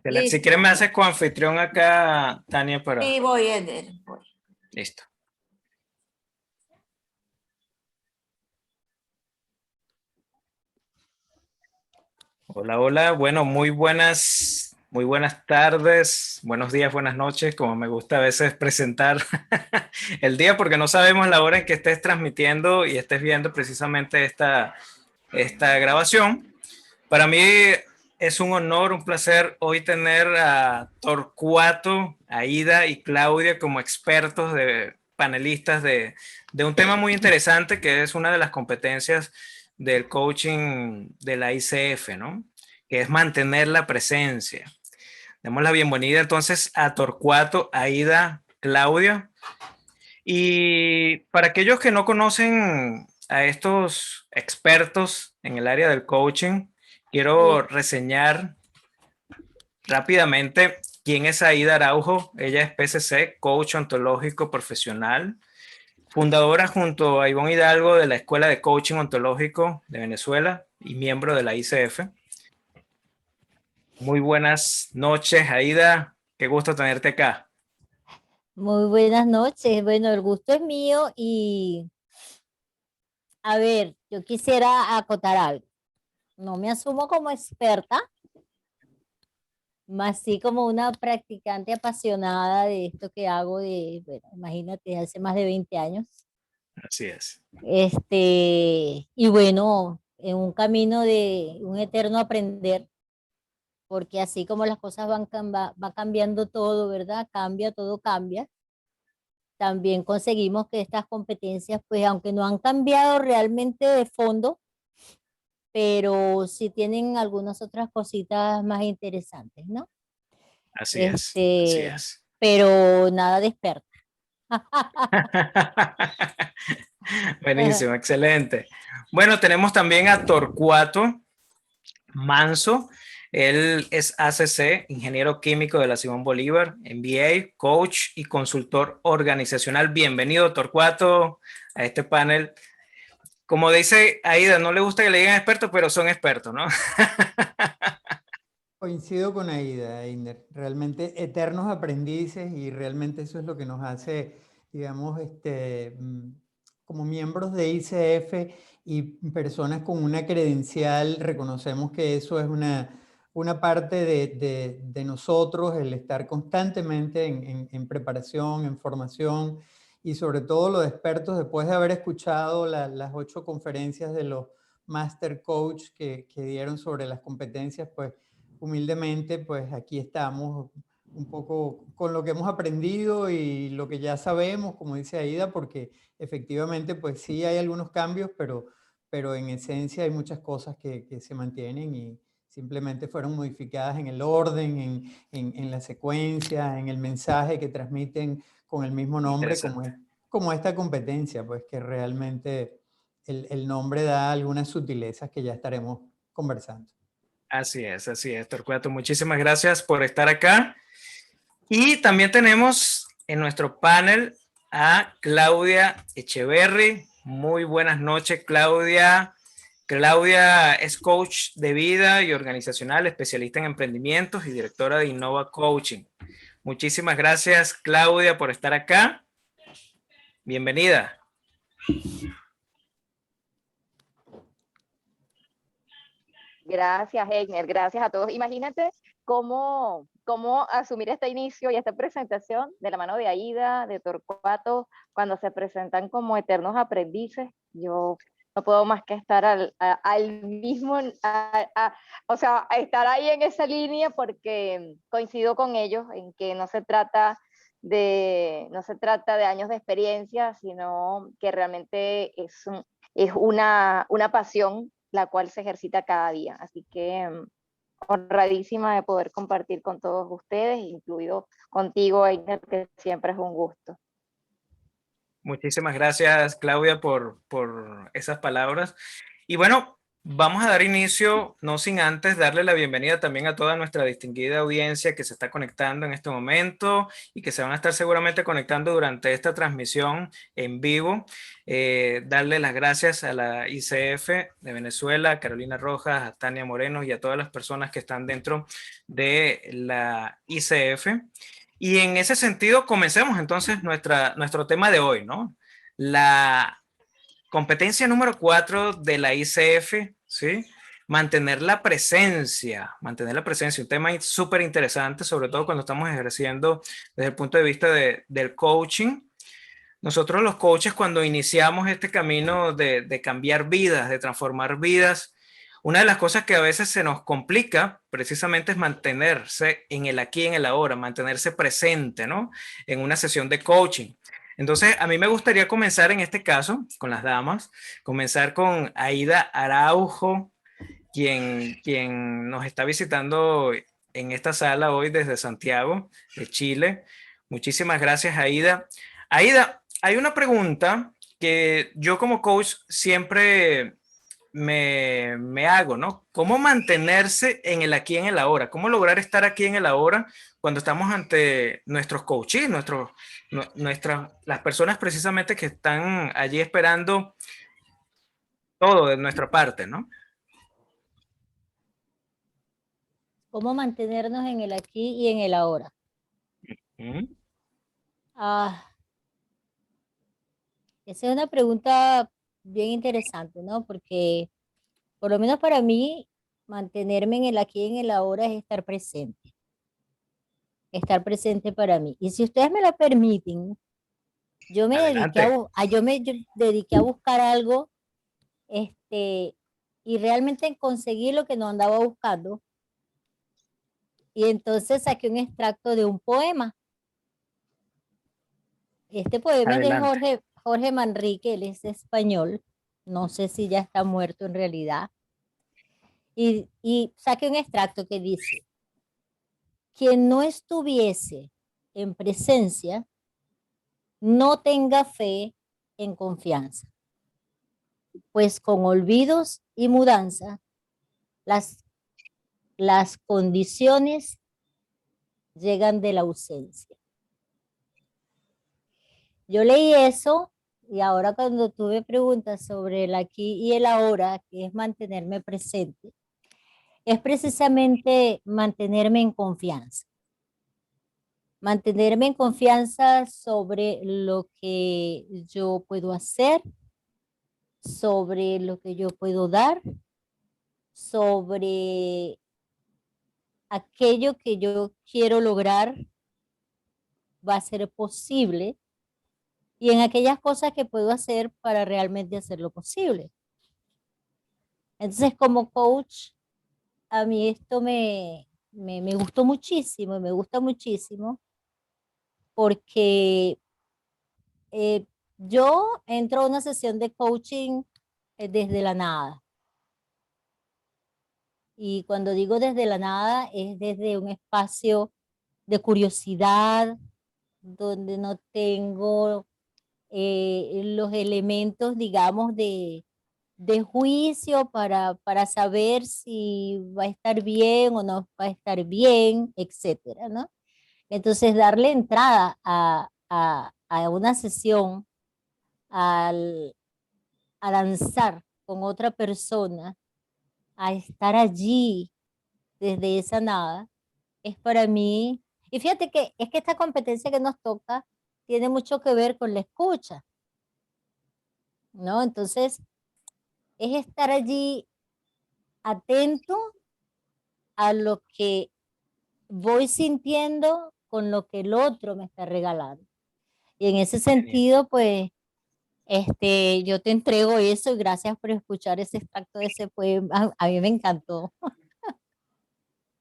Excelente. Si quieres Listo. me haces coanfitrión acá, Tania, para... Sí, voy, Eder. Voy. Listo. Hola, hola. Bueno, muy buenas tardes, buenos días, buenas noches, como me gusta a veces presentar el día, porque no sabemos la hora en que estés transmitiendo y estés viendo precisamente esta grabación. Para mí es un honor, un placer hoy tener a Torcuato, Aida y Claudia como expertos panelistas de un tema muy interesante que es una de las competencias del coaching de la ICF, ¿no? Que es mantener la presencia. Damos la bienvenida entonces a Torcuato, Aida, Claudia. Y para aquellos que no conocen a estos expertos en el área del coaching, quiero Sí. reseñar rápidamente quién es Aida Araujo. Ella es PCC, coach ontológico profesional, fundadora junto a Ivonne Hidalgo de la Escuela de Coaching Ontológico de Venezuela y miembro de la ICF. Muy buenas noches, Aida. Qué gusto tenerte acá. Muy buenas noches. Bueno, el gusto es mío y a ver, yo quisiera acotar algo. No me asumo como experta, más sí como una practicante apasionada de esto que hago bueno, imagínate, hace más de 20 años. Así es. Y bueno, en un camino de un eterno aprender, porque así como las cosas va cambiando todo, ¿verdad? Cambia, todo cambia. También conseguimos que estas competencias, pues aunque no han cambiado realmente de fondo, pero sí tienen algunas otras cositas más interesantes, ¿no? Así es. Así es. Pero nada de experta. Buenísimo, excelente. Bueno, tenemos también a Torcuato Manso. Él es ACC, ingeniero químico de la Simón Bolívar, MBA, coach y consultor organizacional. Bienvenido, Torcuato, a este panel. Como dice Aida, no le gusta que le digan expertos, pero son expertos, ¿no? Coincido con Aida, Einer. Realmente eternos aprendices y realmente eso es lo que nos hace, digamos, como miembros de ICF y personas con una credencial, reconocemos que eso es una parte de nosotros, el estar constantemente en preparación, en formación y sobre todo los expertos, después de haber escuchado las 8 conferencias de los Master Coach que dieron sobre las competencias, pues humildemente, pues aquí estamos un poco con lo que hemos aprendido y lo que ya sabemos, como dice Aida, porque efectivamente, pues sí hay algunos cambios, pero en esencia hay muchas cosas que se mantienen y simplemente fueron modificadas en el orden, en la secuencia, en el mensaje que transmiten con el mismo nombre, como esta competencia, pues que realmente el nombre da algunas sutilezas que ya estaremos conversando. Así es, Torcuato. Muchísimas gracias por estar acá. Y también tenemos en nuestro panel a Claudia Echeverry. Muy buenas noches, Claudia. Claudia es coach de vida y organizacional, especialista en emprendimientos y directora de Innova Coaching. Muchísimas gracias, Claudia, por estar acá. Bienvenida. Gracias, Egner, gracias a todos. Imagínate cómo asumir este inicio y esta presentación de la mano de Aida, de Torcuato, cuando se presentan como eternos aprendices. Yo no puedo más que estar al mismo, o sea, estar ahí en esa línea porque coincido con ellos en que no se trata de años de experiencia, sino que realmente es una pasión la cual se ejercita cada día. Así que honradísima de poder compartir con todos ustedes, incluido contigo, Einer, que siempre es un gusto. Muchísimas gracias, Claudia, por esas palabras. Y bueno, Vamos a dar inicio, no sin antes darle la bienvenida también a toda nuestra distinguida audiencia que se está conectando en este momento y que se van a estar seguramente conectando durante esta transmisión en vivo. Darle las gracias a la ICF de Venezuela, a Carolina Rojas, a Tania Moreno y a todas las personas que están dentro de la ICF. Y en ese sentido, comencemos entonces nuestro tema de hoy, ¿no? La competencia número 4 de la ICF, ¿sí? Mantener la presencia, un tema súper interesante, sobre todo cuando estamos ejerciendo desde el punto de vista del coaching. Nosotros los coaches, cuando iniciamos este camino de cambiar vidas, de transformar vidas, una de las cosas que a veces se nos complica precisamente es mantenerse en el aquí, en el ahora, mantenerse presente, ¿no? En una sesión de coaching. Entonces, a mí me gustaría comenzar en este caso con las damas, comenzar con Aida Araujo, quien nos está visitando en esta sala hoy desde Santiago, de Chile. Muchísimas gracias, Aida. Aida, hay una pregunta que yo como coach siempre me hago, ¿no? ¿Cómo mantenerse en el aquí, en el ahora? ¿Cómo lograr estar aquí en el ahora cuando estamos ante nuestros coaches, las personas precisamente que están allí esperando todo de nuestra parte, ¿no? ¿Cómo mantenernos en el aquí y en el ahora? ¿Mm? Ah, esa es una pregunta bien interesante, ¿no? Porque por lo menos para mí, mantenerme en el aquí y en el ahora es estar presente para mí. Y si ustedes me lo permiten, Adelante. yo dediqué a buscar algo, y realmente conseguí lo que no andaba buscando. Y entonces saqué un extracto de un poema. Este poema es de Adelante. Jorge Manrique, él es español. No sé si ya está muerto en realidad. Y saqué un extracto que dice: quien no estuviese en presencia, no tenga fe en confianza, pues con olvidos y mudanza, las, las condiciones llegan de la ausencia. Yo leí eso y ahora cuando tuve preguntas sobre el aquí y el ahora, que es mantenerme presente, es precisamente mantenerme en confianza. Mantenerme en confianza sobre lo que yo puedo hacer, sobre lo que yo puedo dar, sobre aquello que yo quiero lograr va a ser posible y en aquellas cosas que puedo hacer para realmente hacerlo posible. Entonces, como coach, a mí esto me gustó muchísimo y me gusta muchísimo porque yo entro a una sesión de coaching desde la nada. Y cuando digo desde la nada, es desde un espacio de curiosidad, donde no tengo los elementos, digamos, de juicio para saber si va a estar bien o no va a estar bien, etcétera, ¿no? Entonces, darle entrada a una sesión, al, a danzar con otra persona, a estar allí desde esa nada, es para mí, y fíjate que es que esta competencia que nos toca tiene mucho que ver con la escucha, ¿no? Entonces, es estar allí atento a lo que voy sintiendo con lo que el otro me está regalando. Y en ese Genial. sentido, pues, yo te entrego eso y gracias por escuchar ese extracto de ese poema. A mí me encantó.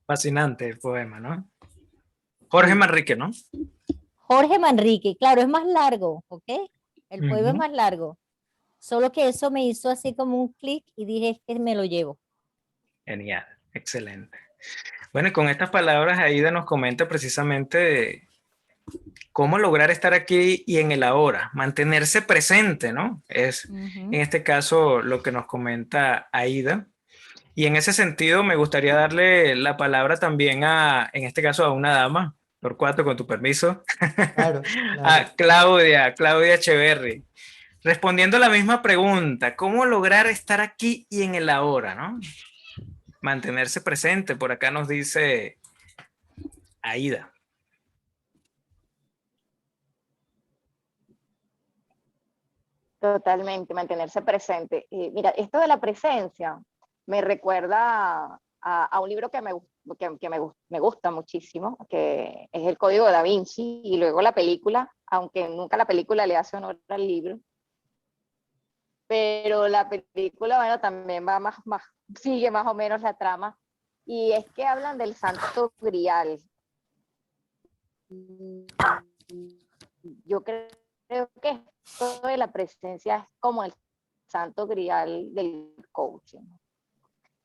Fascinante el poema, ¿no? Jorge Sí. Manrique, ¿no? Jorge Manrique, claro, es más largo, ¿ok? El poema es Ujú. más largo. Solo que eso me hizo así como un clic y dije, es que me lo llevo. Genial, excelente. Bueno, y con estas palabras, Aida nos comenta precisamente ¿Cómo lograr estar aquí y en el ahora? Mantenerse presente, ¿no? Es en este caso lo que nos comenta Aida. Y en ese sentido me gustaría darle la palabra también en este caso a una dama, Torcuato, con tu permiso, Claro, claro. a Claudia Echeverry. Respondiendo a la misma pregunta, ¿cómo lograr estar aquí y en el ahora, ¿no? Mantenerse presente, por acá nos dice Aida. Totalmente, mantenerse presente. Mira, esto de la presencia me recuerda a un libro que me gusta muchísimo, que es El Código de Da Vinci, y luego la película, aunque nunca la película le hace honor al libro, pero la película, bueno, también va sigue más o menos la trama, y es que hablan del Santo Grial. Yo creo que esto de la presencia es como el santo grial del coaching.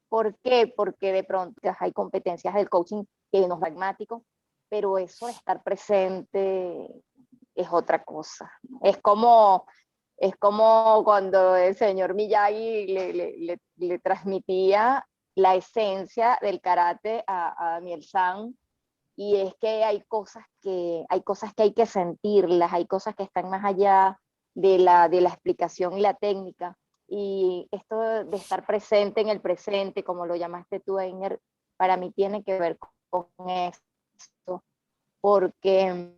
¿Por qué? Porque de pronto hay competencias del coaching que no es pragmático, pero eso de estar presente es otra cosa. Es como cuando el señor Miyagi le transmitía la esencia del karate a Daniel San, y es que hay cosas que hay que sentirlas, hay cosas que están más allá de la explicación y la técnica. Y esto de estar presente en el presente, como lo llamaste tú, Einer, para mí tiene que ver con esto, porque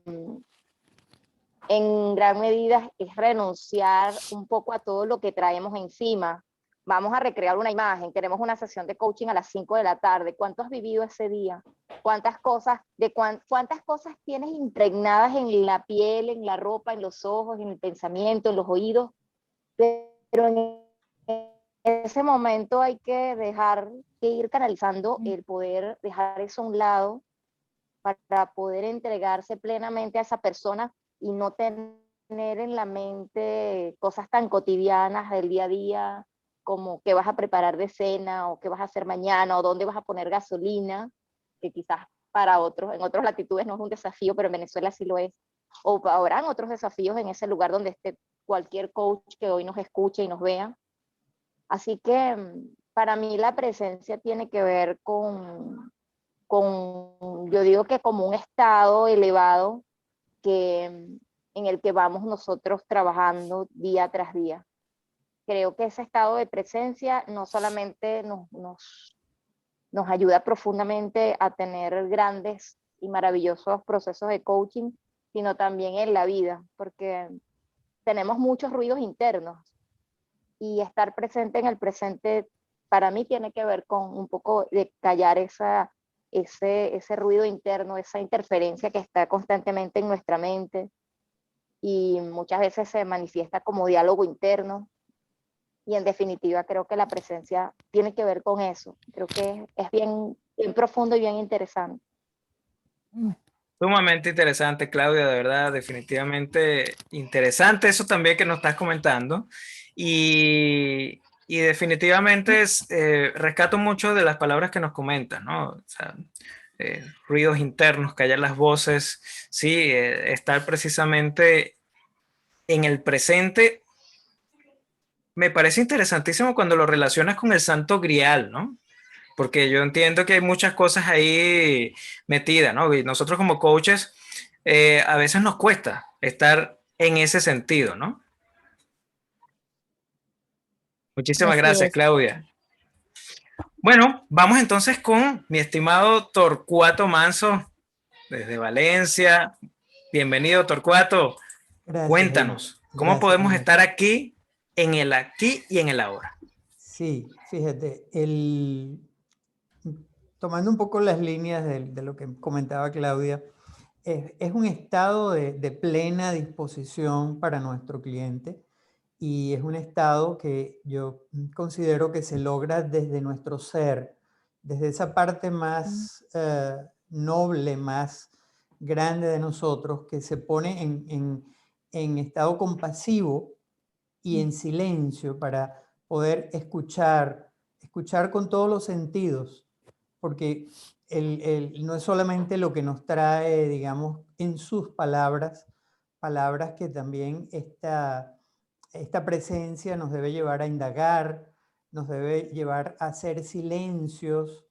en gran medida es renunciar un poco a todo lo que traemos encima. Vamos a recrear una imagen, queremos una sesión de coaching a las 5 de la tarde. ¿Cuánto has vivido ese día? ¿Cuántas cosas tienes impregnadas en la piel, en la ropa, en los ojos, en el pensamiento, en los oídos? Pero en ese momento hay que dejar que ir canalizando el poder, dejar eso a un lado para poder entregarse plenamente a esa persona y no tener en la mente cosas tan cotidianas del día a día, como qué vas a preparar de cena, o qué vas a hacer mañana, o dónde vas a poner gasolina, que quizás para otros, en otras latitudes no es un desafío, pero en Venezuela sí lo es. O habrán otros desafíos en ese lugar donde esté cualquier coach que hoy nos escuche y nos vea. Así que para mí la presencia tiene que ver yo digo que como un estado elevado que, en el que vamos nosotros trabajando día tras día. Creo que ese estado de presencia no solamente nos ayuda profundamente a tener grandes y maravillosos procesos de coaching, sino también en la vida, porque tenemos muchos ruidos internos, y estar presente en el presente para mí tiene que ver con un poco de callar ese ruido interno, esa interferencia que está constantemente en nuestra mente, y muchas veces se manifiesta como diálogo interno. Y en definitiva creo que la presencia tiene que ver con eso. Creo que es bien, bien profundo y bien interesante. Sumamente interesante, Claudia, de verdad, definitivamente interesante eso también que nos estás comentando. Y definitivamente rescato mucho de las palabras que nos comentas, ¿no? O sea, ruidos internos, callar las voces, sí, estar precisamente en el presente. Me parece interesantísimo cuando lo relacionas con el Santo Grial, ¿no? Porque yo entiendo que hay muchas cosas ahí metidas, ¿no? Y nosotros como coaches a veces nos cuesta estar en ese sentido, ¿no? Muchísimas Así gracias, es. Claudia. Bueno, vamos entonces con mi estimado Torcuato Manso desde Valencia. Bienvenido, Torcuato. Gracias, Einer. Cuéntanos, ¿cómo Gracias, podemos Einer. estar aquí y en el ahora? Sí, fíjate, tomando un poco las líneas de lo que comentaba Claudia, es un estado de plena disposición para nuestro cliente, y es un estado que yo considero que se logra desde nuestro ser, desde esa parte más noble, más grande de nosotros, que se pone en estado compasivo y en silencio para poder escuchar con todos los sentidos, porque no es solamente lo que nos trae, digamos, en sus palabras, palabras que también esta presencia nos debe llevar a indagar, nos debe llevar a hacer silencios.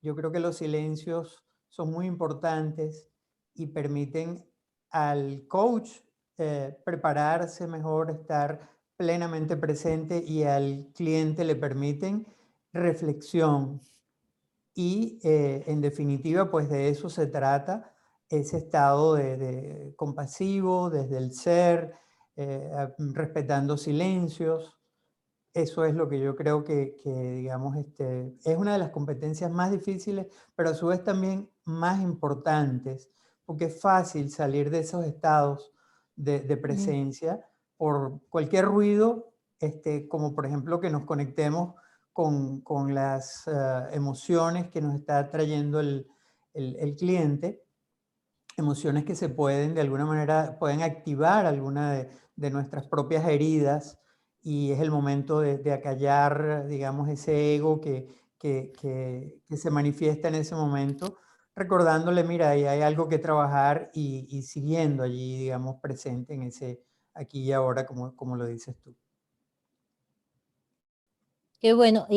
Yo creo que los silencios son muy importantes y permiten al coach prepararse mejor, estar plenamente presente, y al cliente le permiten reflexión. Y en definitiva, pues de eso se trata, ese estado de compasivo, desde el ser, respetando silencios. Eso es lo que yo creo que digamos, es una de las competencias más difíciles, pero a su vez también más importantes, porque es fácil salir de esos estados de presencia por cualquier ruido, como por ejemplo que nos conectemos con las emociones que nos está trayendo el cliente, emociones que se pueden, de alguna manera, pueden activar alguna de nuestras propias heridas, y es el momento de acallar, digamos, ese ego que se manifiesta en ese momento, recordándole, mira, ahí hay algo que trabajar, y siguiendo allí, digamos, presente en ese aquí y ahora, como lo dices tú. Qué bueno.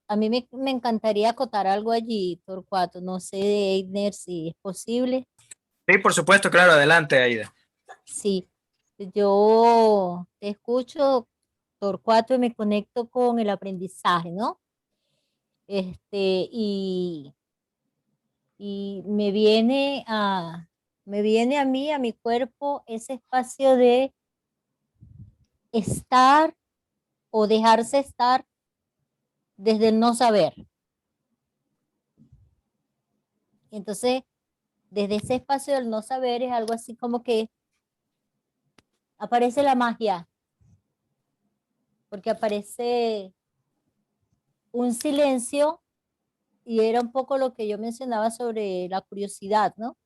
A mí me encantaría acotar algo allí, Torcuato. No sé de Einer si es posible. Sí, por supuesto, claro, adelante, Aida. Sí, yo te escucho, Torcuato, y me conecto con el aprendizaje, ¿no? Y me viene a mí, a mi cuerpo, ese espacio de estar o dejarse estar desde el no saber. Entonces, desde ese espacio del no saber es algo así como que aparece la magia, porque aparece un silencio, y era un poco lo que yo mencionaba sobre la curiosidad, ¿no?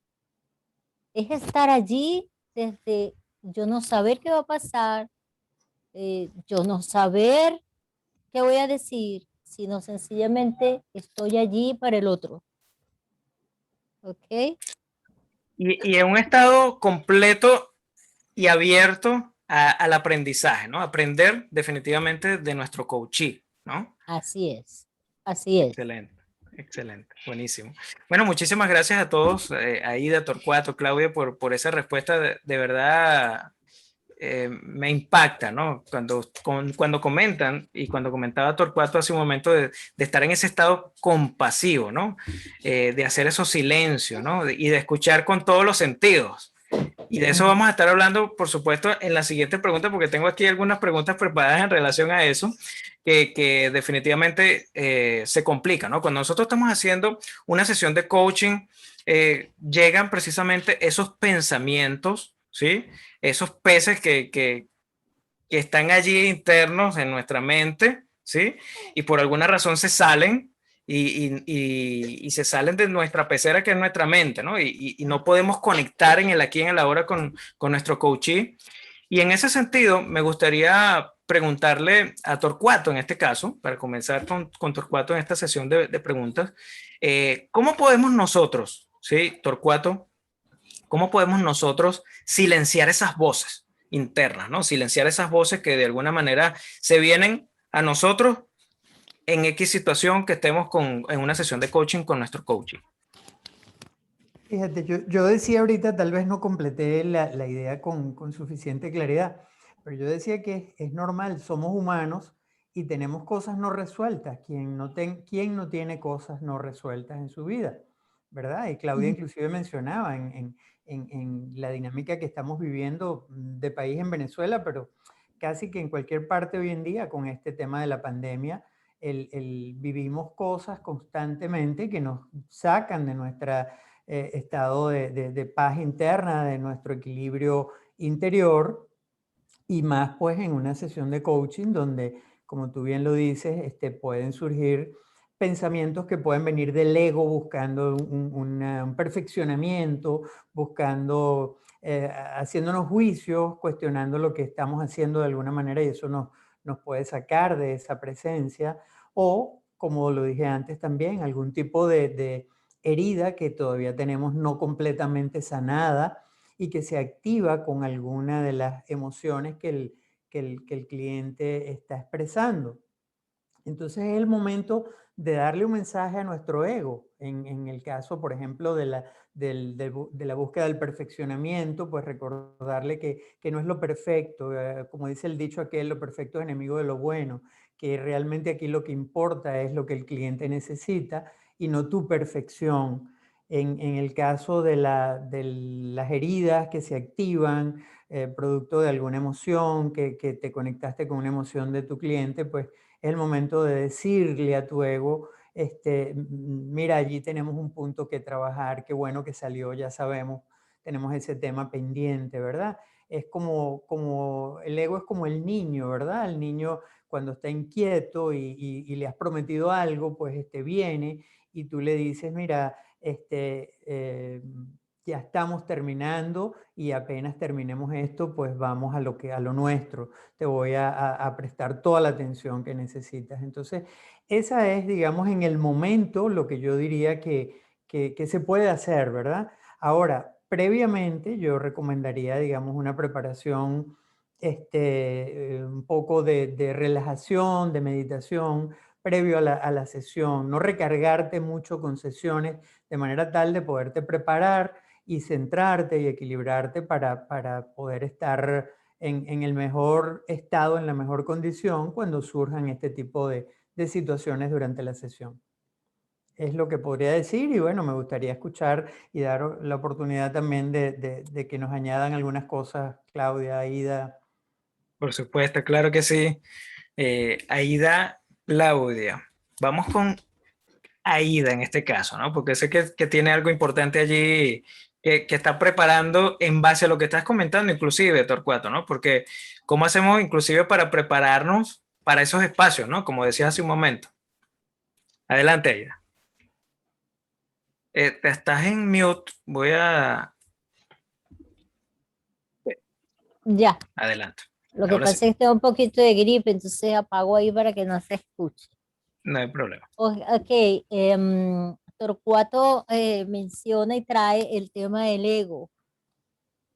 Es estar allí desde yo no saber qué va a pasar, yo no saber qué voy a decir, sino sencillamente estoy allí para el otro. ¿Ok? Y en un estado completo y abierto al aprendizaje, ¿no? Aprender definitivamente de nuestro coachee, ¿no? Así es, así es. Excelente, excelente, buenísimo. Bueno, muchísimas gracias a todos, Aida, Torcuato, Claudia, por esa respuesta. De verdad, me impacta, ¿no? Cuando comentan, y cuando comentaba Torcuato hace un momento de estar en ese estado compasivo, ¿no? De hacer esos silencios, ¿no? Y de escuchar con todos los sentidos. Y de eso vamos a estar hablando, por supuesto, en la siguiente pregunta, porque tengo aquí algunas preguntas preparadas en relación a eso, que definitivamente se complica, ¿no? Cuando nosotros estamos haciendo una sesión de coaching, llegan precisamente esos pensamientos, ¿sí? Esos peces que están allí internos en nuestra mente, ¿sí? Y por alguna razón se salen y se salen de nuestra pecera, que es nuestra mente, ¿no? Y no podemos conectar en el aquí y en el ahora con nuestro coachee. Y en ese sentido, me gustaría preguntarle a Torcuato, en este caso, para comenzar con Torcuato en esta sesión de preguntas, ¿cómo podemos nosotros, ¿sí, Torcuato? ¿Cómo podemos nosotros silenciar esas voces internas, ¿no? Silenciar esas voces que de alguna manera se vienen a nosotros en X situación que estemos en una sesión de coaching con nuestro coaching? Fíjate, yo decía ahorita, tal vez no completé la idea con suficiente claridad, pero yo decía que es normal, somos humanos y tenemos cosas no resueltas. ¿Quién no tiene cosas no resueltas en su vida? ¿Verdad? Y Claudia inclusive mencionaba en la dinámica que estamos viviendo de país en Venezuela, pero casi que en cualquier parte hoy en día con este tema de la pandemia, vivimos cosas constantemente que nos sacan de nuestra estado de paz interna, de nuestro equilibrio interior, y más pues en una sesión de coaching donde, como tú bien lo dices, pueden surgir pensamientos que pueden venir del ego, buscando un perfeccionamiento, buscando, haciéndonos juicios, cuestionando lo que estamos haciendo de alguna manera, y eso nos puede sacar de esa presencia. O, como lo dije antes también, algún tipo de herida que todavía tenemos no completamente sanada y que se activa con alguna de las emociones que el cliente está expresando. Entonces es el momento de darle un mensaje a nuestro ego. En el caso, por ejemplo, de la búsqueda del perfeccionamiento, pues recordarle que no es lo perfecto, como dice el dicho aquel, lo perfecto es enemigo de lo bueno, que realmente aquí lo que importa es lo que el cliente necesita y no tu perfección. En el caso de las heridas que se activan, producto de alguna emoción, que te conectaste con una emoción de tu cliente, pues es el momento de decirle a tu ego, mira, allí tenemos un punto que trabajar, qué bueno que salió, ya sabemos, tenemos ese tema pendiente, ¿verdad? Es como el ego es como el niño, ¿verdad? El niño cuando está inquieto y le has prometido algo, pues viene y tú le dices, mira, ya estamos terminando y apenas terminemos esto, pues vamos a lo nuestro. Te voy a prestar toda la atención que necesitas. Entonces, esa es, digamos, en el momento lo que yo diría que se puede hacer, ¿verdad? Ahora, previamente yo recomendaría, digamos, una preparación, un poco de relajación, de meditación, previo a la sesión, no recargarte mucho con sesiones de manera tal de poderte preparar y centrarte y equilibrarte para poder estar en el mejor estado, en la mejor condición cuando surjan este tipo de situaciones durante la sesión. Es lo que podría decir y bueno, me gustaría escuchar y dar la oportunidad también de que nos añadan algunas cosas, Claudia, Aida. Por supuesto, claro que sí. Aida, Claudia. Vamos con Aida en este caso, ¿no? Porque sé que tiene algo importante allí que está preparando en base a lo que estás comentando, inclusive, Torcuato, ¿no? Porque ¿cómo hacemos inclusive para prepararnos para esos espacios, ¿no? Como decías hace un momento. Adelante, Aida. Te estás en mute. Voy a... Ya, Adelante. lo que Ahora sí, pasa es que tengo un poquito de gripe, entonces apago ahí para que no se escuche. no hay problema. Ok, Torcuato menciona y trae el tema del ego.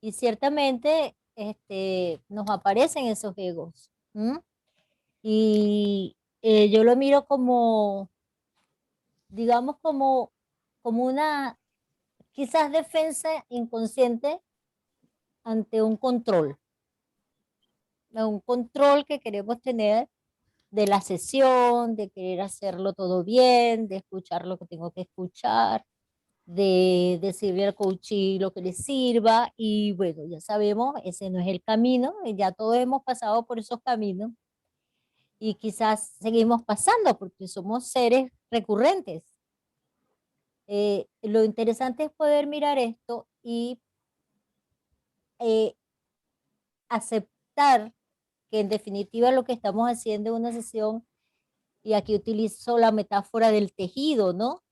Y ciertamente nos aparecen esos egos. ¿M? Y yo lo miro como, digamos, como una quizás defensa inconsciente ante un control que queremos tener de la sesión, de querer hacerlo todo bien, de escuchar lo que tengo que escuchar, de decirle al coach lo que le sirva. Y bueno, ya sabemos, ese no es el camino, y ya todos hemos pasado por esos caminos y quizás seguimos pasando porque somos seres recurrentes. Lo interesante es poder mirar esto y eh, aceptar que en definitiva lo que estamos haciendo es una sesión, y aquí utilizo la metáfora del tejido, ¿no?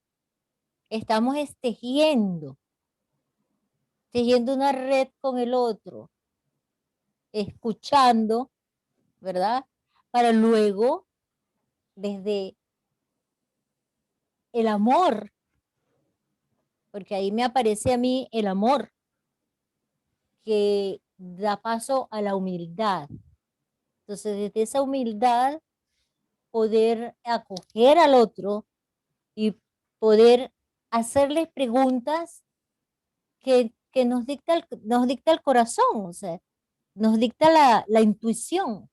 Estamos tejiendo una red con el otro, escuchando, ¿verdad? Para luego, desde el amor, porque ahí me aparece a mí el amor, que da paso a la humildad. Entonces, desde esa humildad, poder acoger al otro y poder hacerles preguntas que nos dicta el corazón, o sea, nos dicta la intuición,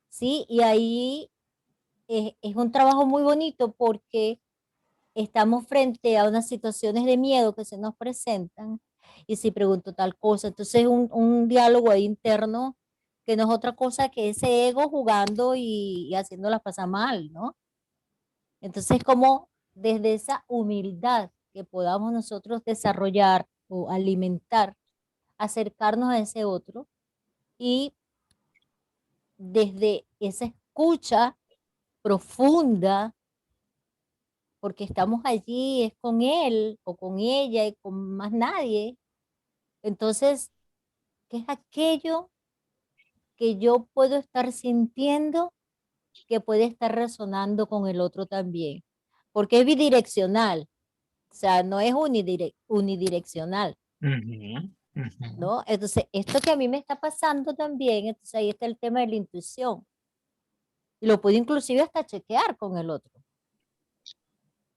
¿sí? Y ahí es un trabajo muy bonito porque estamos frente a unas situaciones de miedo que se nos presentan y si pregunto tal cosa, entonces un diálogo ahí interno que no es otra cosa que ese ego jugando y haciéndolas pasar mal, ¿no? Entonces, como desde esa humildad que podamos nosotros desarrollar o alimentar, acercarnos a ese otro y desde esa escucha profunda, porque estamos allí, es con él o con ella y con más nadie. Entonces, ¿qué es aquello que yo puedo estar sintiendo que puede estar resonando con el otro también? porque es bidireccional, o sea, no es unidireccional, Ujú, ujú. ¿no? Entonces, esto que a mí me está pasando también, entonces ahí está el tema de la intuición. Y lo puedo inclusive hasta chequear con el otro,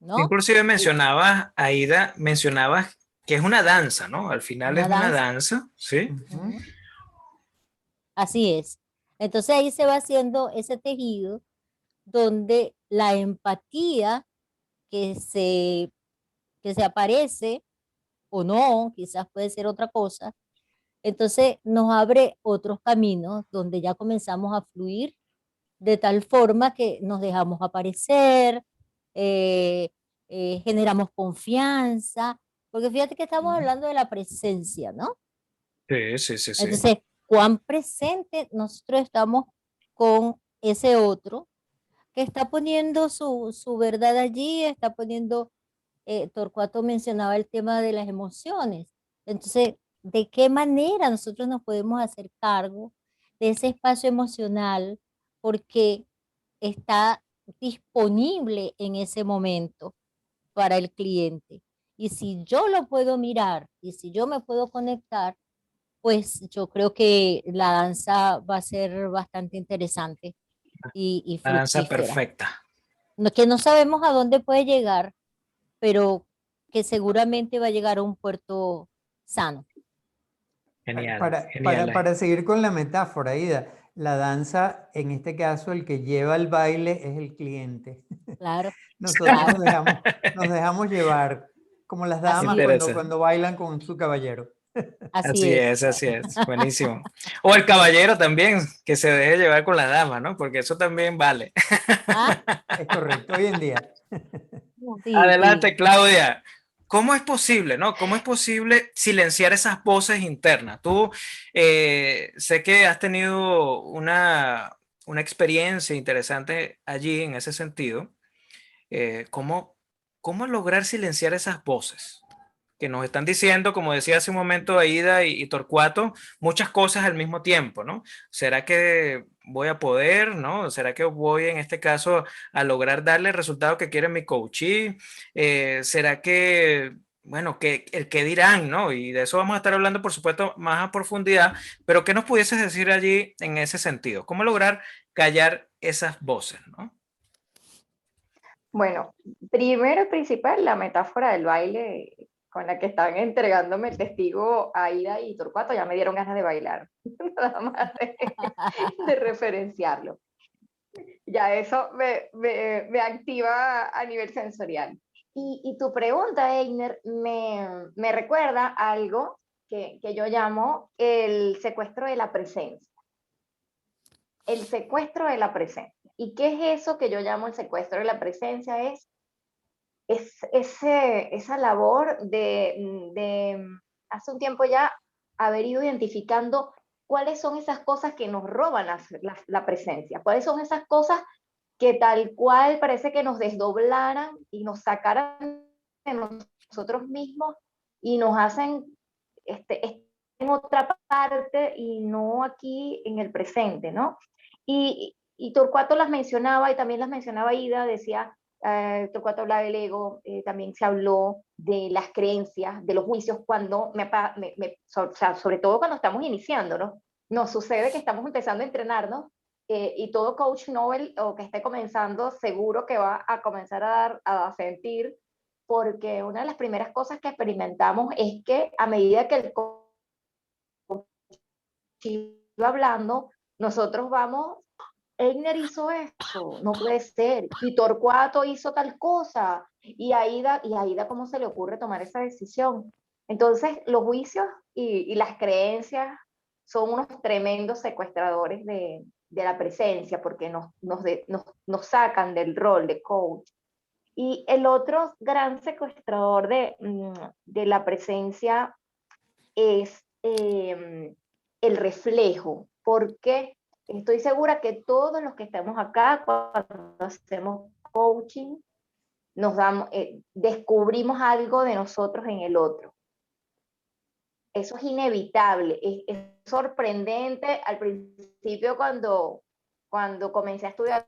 ¿no? Inclusive Y mencionabas que es una danza, ¿no? Al final es una una danza. danza, ¿sí? Ujú. Ujú. Así es. Entonces ahí se va haciendo ese tejido donde la empatía que se, que se aparece o no, quizás puede ser otra cosa, entonces nos abre otros caminos donde ya comenzamos a fluir de tal forma que nos dejamos aparecer, eh, generamos confianza, porque fíjate que estamos Ujú. hablando de la presencia, ¿no? Sí, sí, sí, sí. Entonces, cuán presente nosotros estamos con ese otro que está poniendo su verdad allí, está poniendo, Torcuato mencionaba el tema de las emociones. Entonces, ¿de qué manera nosotros nos podemos hacer cargo de ese espacio emocional? Porque está disponible en ese momento para el cliente. Y si yo lo puedo mirar y si yo me puedo conectar, pues yo creo que la danza va a ser bastante interesante y La danza fructífera. perfecta. Que no sabemos a dónde puede llegar, pero que seguramente va a llegar a un puerto sano. Genial, Para, genial. para, para seguir con la metáfora, Ida, la danza, en este caso, el que lleva el baile es el cliente. Claro, Nosotros claro, nos dejamos llevar, como las damas así es, cuando, Interesante. cuando bailan con su caballero. así es. Así es. Buenísimo. O el caballero también, que se deje llevar con la dama, ¿no? Porque eso también vale. Ah, Es correcto, hoy en día. sí, sí. Adelante, Claudia. ¿Cómo es posible, no? ¿Cómo es posible silenciar esas voces internas? Tú sé que has tenido una experiencia interesante allí en ese sentido. ¿Cómo, cómo lograr silenciar esas voces que nos están diciendo, como decía hace un momento Aida y Torcuato, muchas cosas al mismo tiempo, ¿no? ¿Será que voy a poder, ¿no? ¿Será que voy en este caso a lograr darle el resultado que quiere mi coachee? ¿Será que, bueno, que el que dirán, ¿no? Y de eso vamos a estar hablando, por supuesto, más a profundidad, pero ¿qué nos pudieses decir allí en ese sentido? ¿Cómo lograr callar esas voces, ¿no? Bueno, primero y principal, la metáfora del baile con la que están entregándome el testigo Aida y Torcuato, ya me dieron ganas de bailar, nada más de referenciarlo. Ya eso me activa a nivel sensorial. Y tu pregunta, Einer, me recuerda algo que yo llamo el secuestro de la presencia. El secuestro de la presencia. ¿Y qué es eso que yo llamo el secuestro de la presencia? Esa labor de hace un tiempo ya haber ido identificando cuáles son esas cosas que nos roban la presencia, cuáles son esas cosas que tal cual parece que nos desdoblaran y nos sacaran de nosotros mismos y nos hacen estar en otra parte y no aquí en el presente, ¿no? Y Torcuato las mencionaba y también las mencionaba Ida, decía, Torcuato hablaba del ego, también se habló de las creencias, de los juicios, cuando, o sea, sobre todo cuando estamos iniciando, ¿no? Nos sucede que estamos empezando a entrenarnos y todo coach novel o que esté comenzando seguro que va a comenzar a sentir, porque una de las primeras cosas que experimentamos es que a medida que el coach iba hablando, nosotros vamos, Einer hizo esto, no puede ser, y Torcuato hizo tal cosa, y Aida ¿cómo se le ocurre tomar esa decisión? Entonces, los juicios y las creencias son unos tremendos secuestradores de la presencia, porque nos sacan del rol de coach. Y el otro gran secuestrador de la presencia es el reflejo, porque estoy segura que todos los que estamos acá, cuando hacemos coaching, descubrimos algo de nosotros en el otro. Eso es inevitable, es sorprendente. Al principio, cuando comencé a estudiar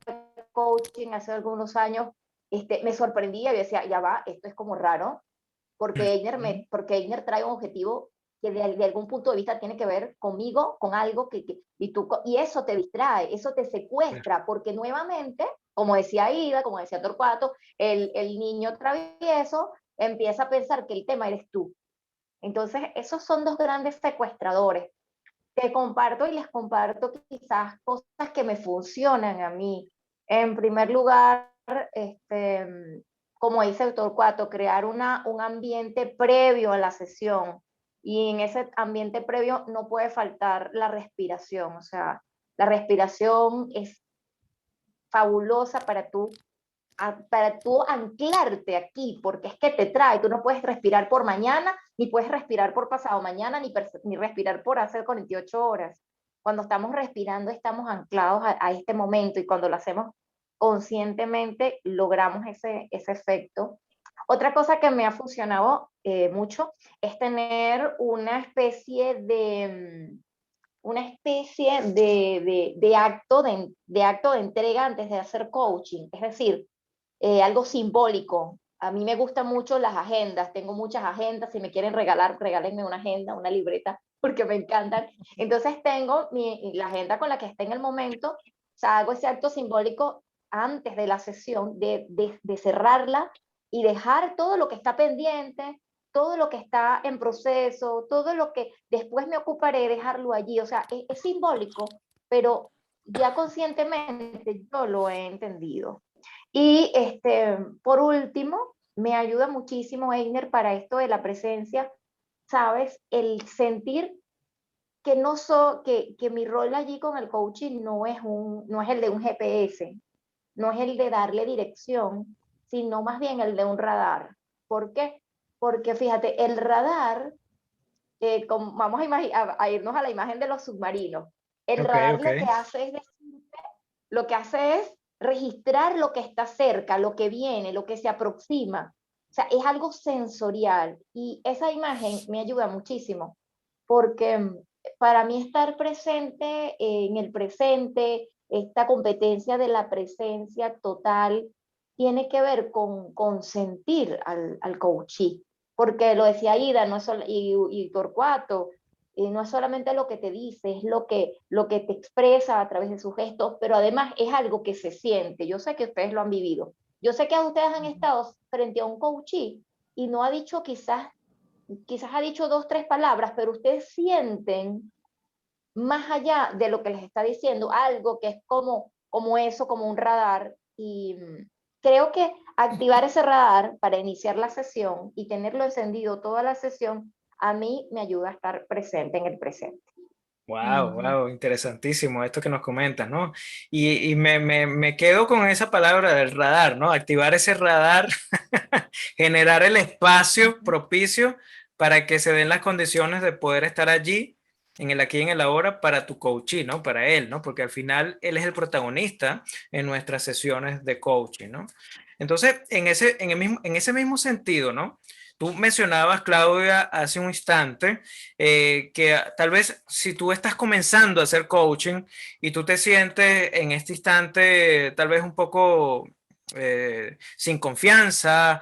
coaching hace algunos años, me sorprendía y decía, ya va, esto es como raro, porque Einer trae un objetivo que de algún punto de vista tiene que ver conmigo, con algo y eso te distrae, eso te secuestra, porque nuevamente, como decía Aida, como decía Torcuato, el niño travieso empieza a pensar que el tema eres tú. Entonces, esos son dos grandes secuestradores que comparto y les comparto quizás cosas que me funcionan a mí. En primer lugar, como dice el Torcuato, crear un ambiente previo a la sesión. Y en ese ambiente previo no puede faltar la respiración. O sea, la respiración es fabulosa para tú anclarte aquí, porque es que te trae, tú no puedes respirar por mañana, ni puedes respirar por pasado mañana, ni respirar por hacer 48 horas. Cuando estamos respirando, estamos anclados a este momento y cuando lo hacemos conscientemente, logramos ese efecto. Otra cosa que me ha funcionado mucho es tener una especie de acto de entrega antes de hacer coaching, es decir, algo simbólico. A mí me gustan mucho las agendas, tengo muchas agendas, si me quieren regalar, regálenme una agenda, una libreta, porque me encantan. Entonces tengo la agenda con la que esté en el momento, o sea, hago ese acto simbólico antes de la sesión, de cerrarla y dejar todo lo que está pendiente, todo lo que está en proceso, todo lo que después me ocuparé, dejarlo allí. O sea, es simbólico, pero ya conscientemente yo lo he entendido. Y por último, me ayuda muchísimo Einer para esto de la presencia, ¿sabes? El sentir que, que mi rol allí con el coaching no es el de un GPS, no es el de darle dirección, sino más bien el de un radar. ¿Por qué? Porque fíjate, el radar, vamos a irnos a la imagen de los submarinos. El Ok, radar ok. lo que hace es registrar lo que está cerca, lo que viene, lo que se aproxima. O sea, es algo sensorial y esa imagen me ayuda muchísimo porque para mí estar presente en el presente, esta competencia de la presencia total, tiene que ver con sentir al coachee. Porque lo decía Ida no es y Torcuato, no es solamente lo que te dice, es lo que te expresa a través de sus gestos, pero además es algo que se siente. Yo sé que ustedes lo han vivido. Yo sé que ustedes han estado frente a un coachee y no ha dicho quizás ha dicho 2, 3 palabras, pero ustedes sienten más allá de lo que les está diciendo, algo que es como eso, como un radar. Y creo que activar ese radar para iniciar la sesión y tenerlo encendido toda la sesión, a mí me ayuda a estar presente en el presente. Wow, wow, interesantísimo esto que nos comentas, ¿no? Y me quedo con esa palabra del radar, ¿no? Activar ese radar, generar el espacio propicio para que se den las condiciones de poder estar allí, en el aquí y en el ahora, para tu coaching, ¿no? Para él, ¿no? Porque al final él es el protagonista en nuestras sesiones de coaching, ¿no? Entonces, en ese mismo sentido, ¿no? Tú mencionabas, Claudia, hace un instante, que tal vez si tú estás comenzando a hacer coaching y tú te sientes en este instante tal vez un poco sin confianza,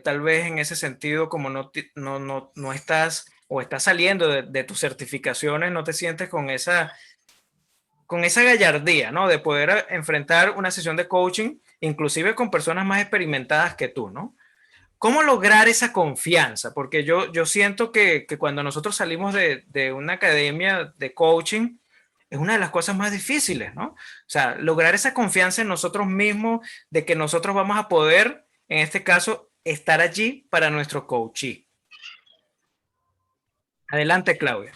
tal vez en ese sentido como no estás o estás saliendo de tus certificaciones, no te sientes con esa gallardía, ¿no? De poder enfrentar una sesión de coaching, inclusive con personas más experimentadas que tú, ¿no? ¿Cómo lograr esa confianza? Porque yo siento que cuando nosotros salimos de una academia de coaching, es una de las cosas más difíciles, ¿no? O sea, lograr esa confianza en nosotros mismos, de que nosotros vamos a poder, en este caso, estar allí para nuestro coachee. Adelante, Claudia.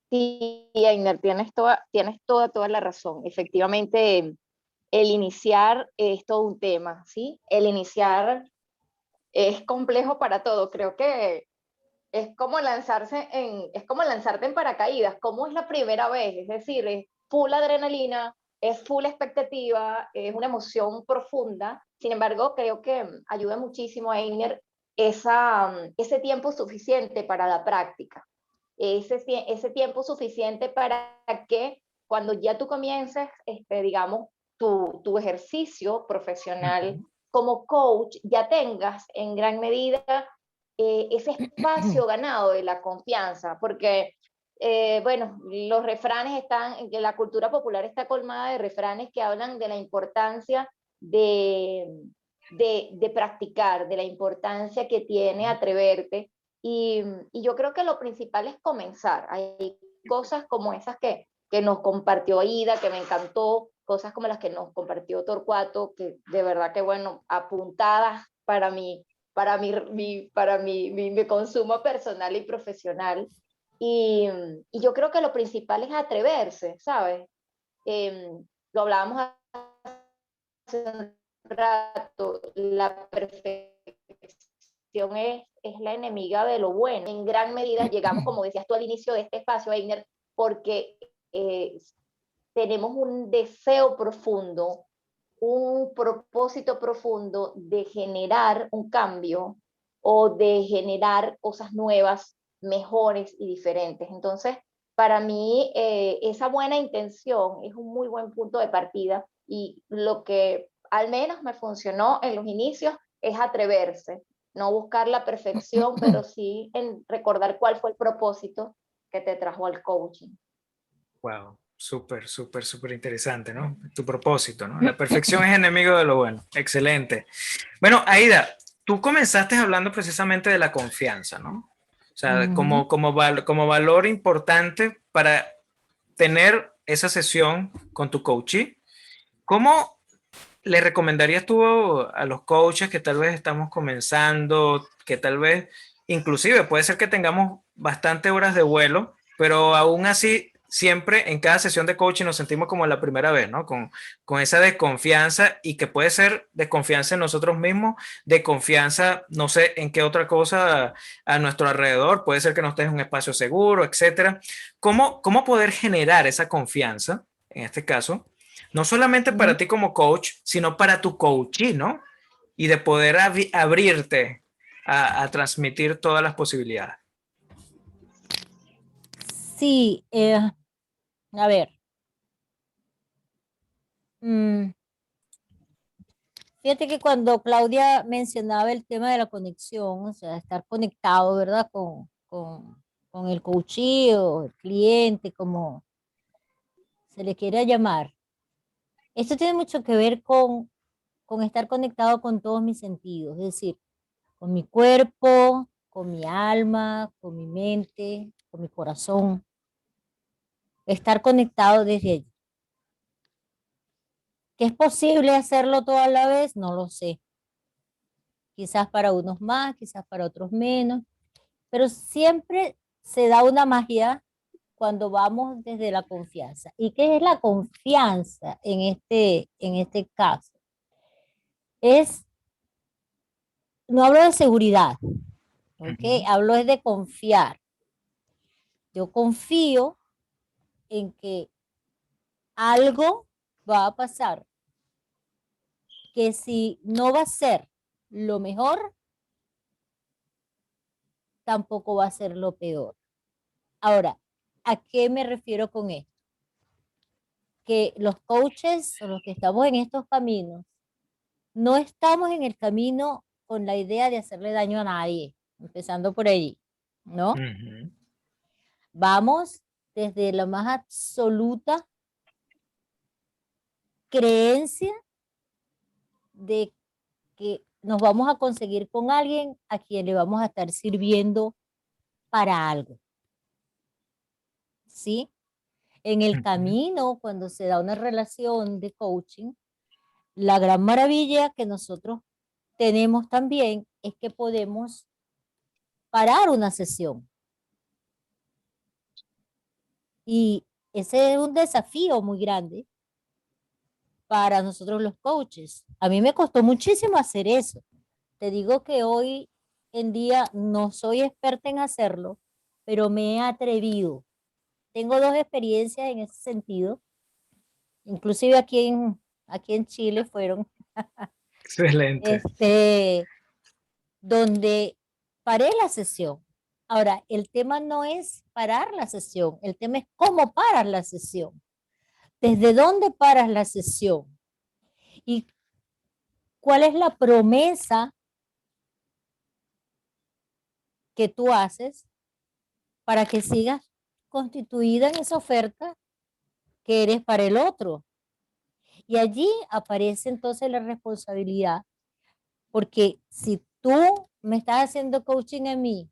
Sí, Einer, toda la razón. Efectivamente, el iniciar es todo un tema, ¿sí? El iniciar es complejo para todo. Creo que es como lanzarte en paracaídas, como es la primera vez, es decir, es full adrenalina, es full expectativa, es una emoción profunda. Sin embargo, creo que ayuda muchísimo a Einer ese tiempo suficiente para la práctica. ese tiempo suficiente para que cuando ya tú comiences, digamos, tu ejercicio profesional como coach, ya tengas en gran medida ese espacio ganado de la confianza, porque, bueno, los refranes están, la cultura popular está colmada de refranes que hablan de la importancia de practicar, de la importancia que tiene atreverte, y yo creo que lo principal es comenzar. Hay cosas como esas que nos compartió Aida, que me encantó, cosas como las que nos compartió Torcuato, que de verdad que, bueno, apuntadas para mi consumo personal y profesional. Y yo creo que lo principal es atreverse, ¿sabes? Lo hablábamos hace un rato, la perfección es la enemiga de lo bueno. En gran medida llegamos, como decías tú al inicio de este espacio, Einer, porque tenemos un deseo profundo, un propósito profundo de generar un cambio o de generar cosas nuevas, mejores y diferentes. Entonces, para mí, esa buena intención es un muy buen punto de partida, y lo que al menos me funcionó en los inicios es atreverse, no buscar la perfección, pero sí en recordar cuál fue el propósito que te trajo al coaching. Wow, súper, súper, súper interesante, ¿no? Tu propósito, ¿no? La perfección es enemigo de lo bueno. Excelente. Bueno, Aida, tú comenzaste hablando precisamente de la confianza, ¿no? O sea, como valor importante para tener esa sesión con tu coachee. ¿Cómo le recomendarías tú a los coaches que tal vez estamos comenzando, que tal vez, inclusive puede ser que tengamos bastante horas de vuelo, pero aún así, siempre en cada sesión de coaching nos sentimos como la primera vez, ¿no? Con esa desconfianza, y que puede ser desconfianza en nosotros mismos, desconfianza, no sé, en qué otra cosa a nuestro alrededor, puede ser que no estés en un espacio seguro, etcétera. ¿Cómo poder generar esa confianza, en este caso? No solamente para ti como coach, sino para tu coachee, ¿no? Y de poder abrirte a transmitir todas las posibilidades. Sí, a ver. Fíjate que cuando Claudia mencionaba el tema de la conexión, o sea, estar conectado, ¿verdad? Con el coachee o el cliente, como se le quiera llamar. Esto tiene mucho que ver con estar conectado con todos mis sentidos, es decir, con mi cuerpo, con mi alma, con mi mente, con mi corazón. Estar conectado desde allí. ¿Que es posible hacerlo toda la vez? No lo sé. Quizás para unos más, quizás para otros menos, pero siempre se da una magia cuando vamos desde la confianza. ¿Y qué es la confianza en este caso? No hablo de seguridad, ¿ok? Hablo es de confiar. Yo confío en que algo va a pasar, que si no va a ser lo mejor, tampoco va a ser lo peor. Ahora, ¿a qué me refiero con esto? Que los coaches o los que estamos en estos caminos, no estamos en el camino con la idea de hacerle daño a nadie, empezando por allí, ¿no? Vamos desde la más absoluta creencia de que nos vamos a conseguir con alguien a quien le vamos a estar sirviendo para algo. ¿Sí? En el camino, cuando se da una relación de coaching, la gran maravilla que nosotros tenemos también es que podemos parar una sesión. Y ese es un desafío muy grande para nosotros los coaches. A mí me costó muchísimo hacer eso. Te digo que hoy en día no soy experta en hacerlo, pero me he atrevido. Tengo dos experiencias en ese sentido. Inclusive aquí en Chile fueron Excelente. donde paré la sesión. Ahora, el tema no es parar la sesión, el tema es cómo paras la sesión, desde dónde paras la sesión y cuál es la promesa que tú haces para que sigas constituida en esa oferta que eres para el otro. Y allí aparece entonces la responsabilidad, porque si tú me estás haciendo coaching a mí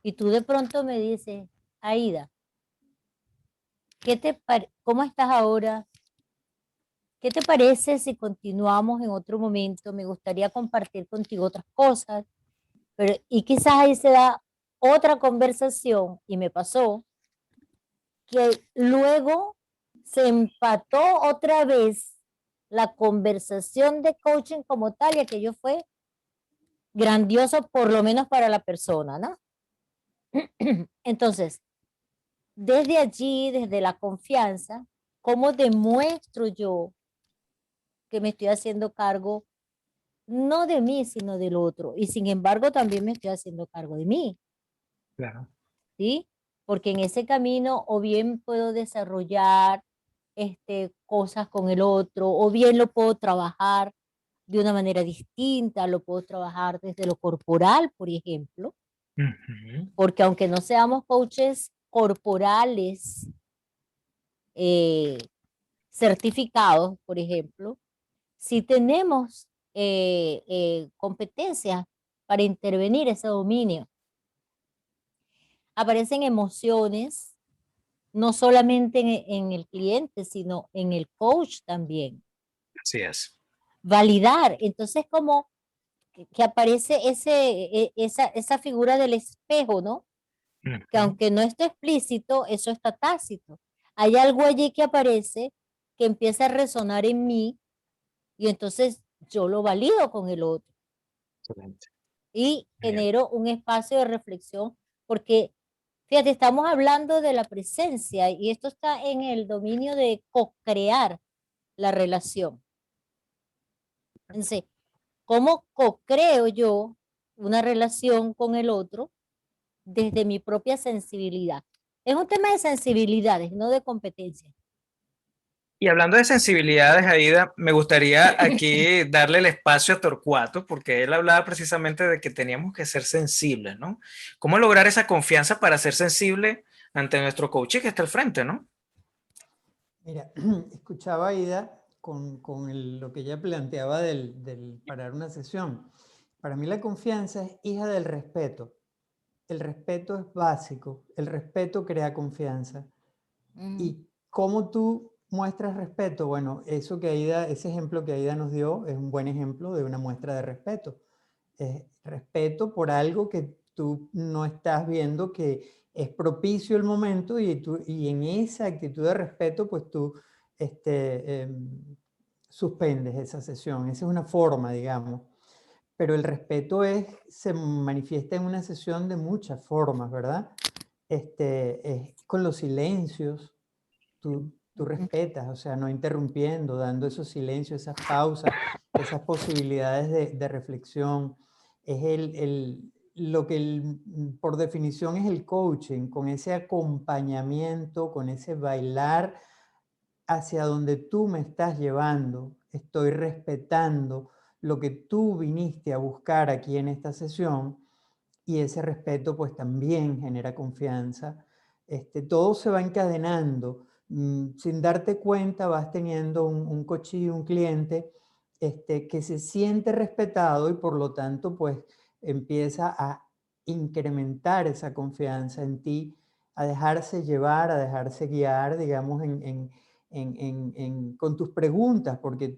y tú de pronto me dices, Aida, ¿cómo estás ahora? ¿Qué te parece si continuamos en otro momento? Me gustaría compartir contigo otras cosas, pero y quizás ahí se da otra conversación y me pasó que luego se empató otra vez la conversación de coaching como tal y aquello fue grandioso por lo menos para la persona, ¿no? Entonces, desde allí, desde la confianza, ¿cómo demuestro yo que me estoy haciendo cargo no de mí, sino del otro? Y sin embargo, también me estoy haciendo cargo de mí, Claro. ¿sí? Porque en ese camino o bien puedo desarrollar cosas con el otro, o bien lo puedo trabajar de una manera distinta, lo puedo trabajar desde lo corporal, por ejemplo, Ujú. porque aunque no seamos coaches corporales eh, certificados, por ejemplo, sí tenemos competencias para intervenir ese dominio. Aparecen emociones, no solamente en el cliente, sino en el coach también. Así es. Validar. Entonces, como que aparece esa figura del espejo, ¿no? Que Ujú. aunque no esté explícito, eso está tácito. Hay algo allí que aparece que empieza a resonar en mí y entonces yo lo valido con el otro Excelente. y Genial. genero un espacio de reflexión porque, fíjate, estamos hablando de la presencia y esto está en el dominio de co-crear la relación. Entonces, ¿cómo co-creo yo una relación con el otro desde mi propia sensibilidad? Es un tema de sensibilidades, no de competencia. Y hablando de sensibilidades, Aida, me gustaría aquí darle el espacio a Torcuato, porque él hablaba precisamente de que teníamos que ser sensibles, ¿no? ¿Cómo lograr esa confianza para ser sensible ante nuestro coach que está al frente, ¿no? Mira, escuchaba a Ida lo que ella planteaba del parar una sesión. Para mí la confianza es hija del respeto. El respeto es básico. El respeto crea confianza. ¿Y cómo tú muestras respeto? Bueno, ese ejemplo que Aida nos dio es un buen ejemplo de una muestra de respeto. Es respeto por algo que tú no estás viendo que es propicio el momento y en esa actitud de respeto, pues tú suspendes esa sesión. Esa es una forma, digamos. Pero el respeto se manifiesta en una sesión de muchas formas, ¿verdad? Es con los silencios, tú respetas, o sea, no interrumpiendo, dando esos silencios, esas pausas, esas posibilidades de reflexión. Es lo que por definición es el coaching, con ese acompañamiento, con ese bailar hacia donde tú me estás llevando. Estoy respetando lo que tú viniste a buscar aquí en esta sesión y ese respeto pues también genera confianza. Todo se va encadenando. Sin darte cuenta vas teniendo un coachee, un cliente que se siente respetado y por lo tanto pues empieza a incrementar esa confianza en ti, a dejarse llevar, a dejarse guiar, digamos, con tus preguntas, porque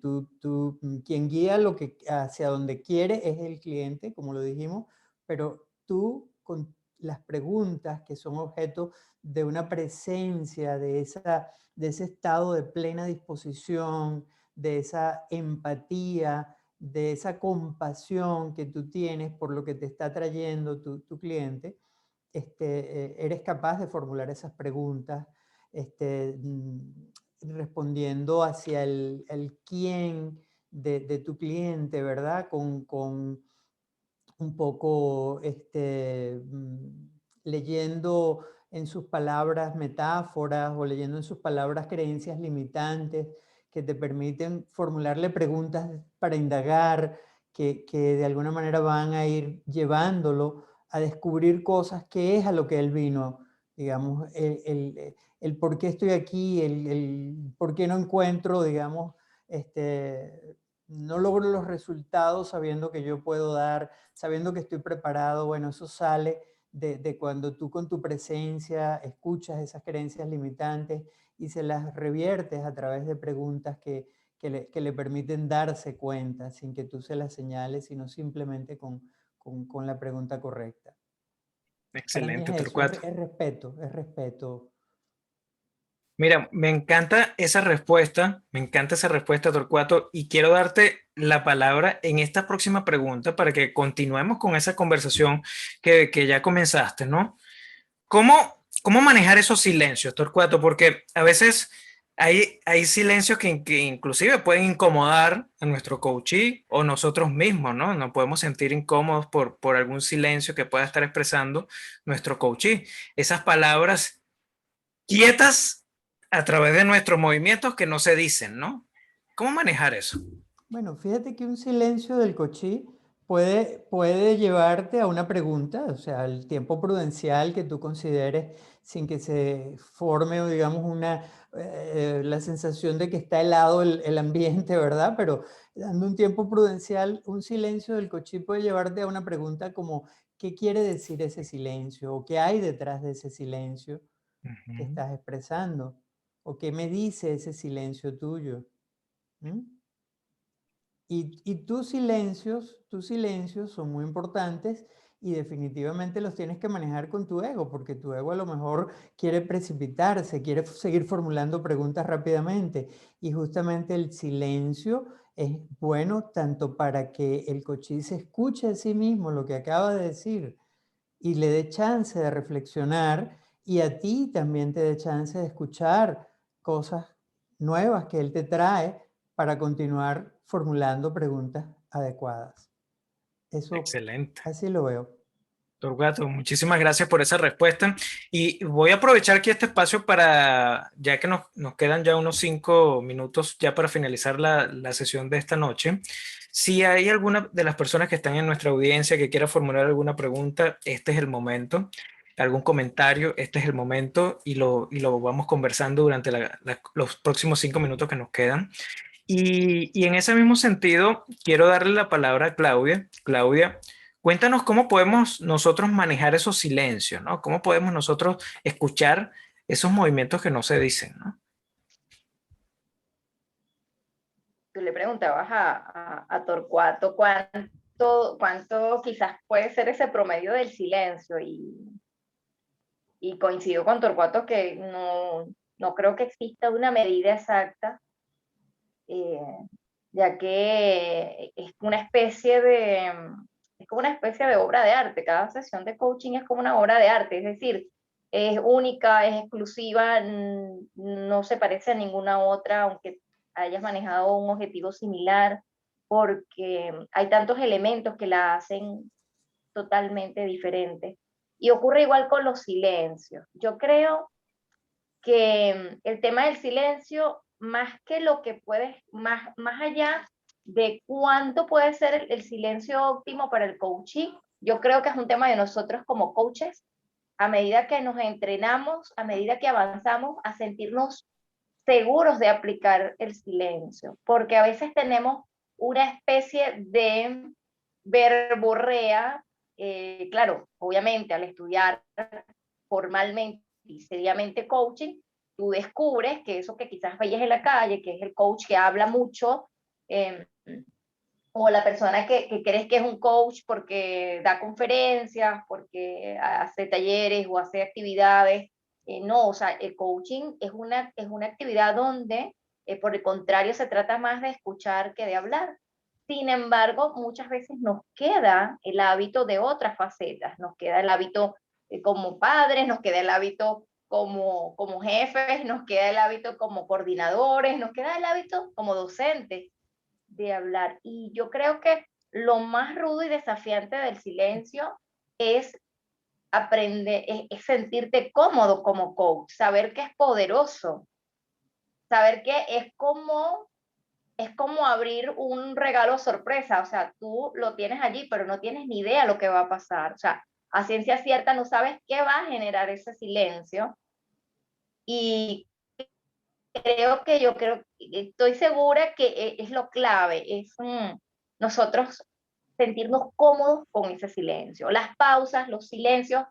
quien guía hacia donde quiere es el cliente, como lo dijimos, pero tú con las preguntas que son objeto de una presencia, de ese estado de plena disposición, de esa empatía, de esa compasión que tú tienes por lo que te está trayendo tu cliente, eres capaz de formular esas preguntas, este, mm, respondiendo hacia el quién de tu cliente, ¿verdad? un poco leyendo en sus palabras metáforas o leyendo en sus palabras creencias limitantes que te permiten formularle preguntas para indagar, que de alguna manera van a ir llevándolo a descubrir cosas que es a lo que él vino, digamos, el por qué estoy aquí, el por qué no encuentro, digamos, no logro los resultados sabiendo que yo puedo dar, sabiendo que estoy preparado. Bueno, eso sale de cuando tú con tu presencia escuchas esas creencias limitantes y se las reviertes a través de preguntas que le permiten darse cuenta sin que tú se las señales, sino simplemente con la pregunta correcta. Para mí Excelente, es eso, Torcuato. es respeto, es respeto. Mira, me encanta esa respuesta, Torcuato, y quiero darte la palabra en esta próxima pregunta para que continuemos con esa conversación que ya comenzaste, ¿no? ¿Cómo manejar esos silencios, Torcuato? Porque a veces hay silencios que inclusive pueden incomodar a nuestro coachee o nosotros mismos, ¿no? Nos podemos sentir incómodos por algún silencio que pueda estar expresando nuestro coachee. Esas palabras quietas a través de nuestros movimientos que no se dicen, ¿no? ¿Cómo manejar eso? Bueno, fíjate que un silencio del cochí puede llevarte a una pregunta, o sea, el tiempo prudencial que tú consideres sin que se forme, o digamos, la sensación de que está helado el ambiente, ¿verdad? Pero dando un tiempo prudencial, un silencio del cochí puede llevarte a una pregunta como, ¿qué quiere decir ese silencio? ¿O qué hay detrás de ese silencio que Ujú. estás expresando? ¿O qué me dice ese silencio tuyo? ¿Mm? Y tus silencios son muy importantes y definitivamente los tienes que manejar con tu ego, porque tu ego a lo mejor quiere precipitarse, quiere seguir formulando preguntas rápidamente. Y justamente el silencio es bueno tanto para que el cochí se escuche a sí mismo lo que acaba de decir y le dé chance de reflexionar y a ti también te dé chance de escuchar cosas nuevas que él te trae para continuar formulando preguntas adecuadas. Eso, Excelente. así lo veo. Torcuato, muchísimas gracias por esa respuesta. Y voy a aprovechar aquí este espacio para, ya que nos quedan ya unos 5 minutos ya para finalizar la sesión de esta noche. Si hay alguna de las personas que están en nuestra audiencia que quiera formular alguna pregunta, este es el momento. Algún comentario, este es el momento y lo vamos conversando durante los próximos 5 minutos que nos quedan. Y en ese mismo sentido, quiero darle la palabra a Claudia. Claudia, cuéntanos cómo podemos nosotros manejar esos silencios, ¿no? ¿Cómo podemos nosotros escuchar esos movimientos que no se dicen, ¿no? Tú le preguntabas a Torcuato cuánto quizás puede ser ese promedio del silencio y coincido con Torcuato que no creo que exista una medida exacta, eh, ya que es como una especie de obra de arte. Cada sesión de coaching es como una obra de arte, es decir, es única, es exclusiva, no se parece a ninguna otra, aunque hayas manejado un objetivo similar, porque hay tantos elementos que la hacen totalmente diferente. Y ocurre igual con los silencios. Yo creo que el tema del silencio, más que lo que puedes, más allá de cuánto puede ser el silencio óptimo para el coaching, yo creo que es un tema de nosotros como coaches, a medida que nos entrenamos, a medida que avanzamos, a sentirnos seguros de aplicar el silencio, porque a veces tenemos una especie de verborrea, claro, obviamente al estudiar formalmente y seriamente coaching, tú descubres que eso que quizás veías en la calle, que es el coach que habla mucho, eh, o la persona que crees que es un coach porque da conferencias, porque hace talleres o hace actividades. No, o sea, el coaching es una actividad donde, por el contrario, se trata más de escuchar que de hablar. Sin embargo, muchas veces nos queda el hábito de otras facetas, nos queda el hábito como padres, nos queda el hábito como jefes, nos queda el hábito como coordinadores, nos queda el hábito como docentes de hablar. Y yo creo que lo más rudo y desafiante del silencio es aprender, es sentirte cómodo como coach, saber que es poderoso, saber que es como abrir un regalo sorpresa, o sea, tú lo tienes allí, pero no tienes ni idea lo que va a pasar, o sea, a ciencia cierta no sabes qué va a generar ese silencio, y estoy segura que es lo clave, es nosotros sentirnos cómodos con ese silencio. Las pausas, los silencios,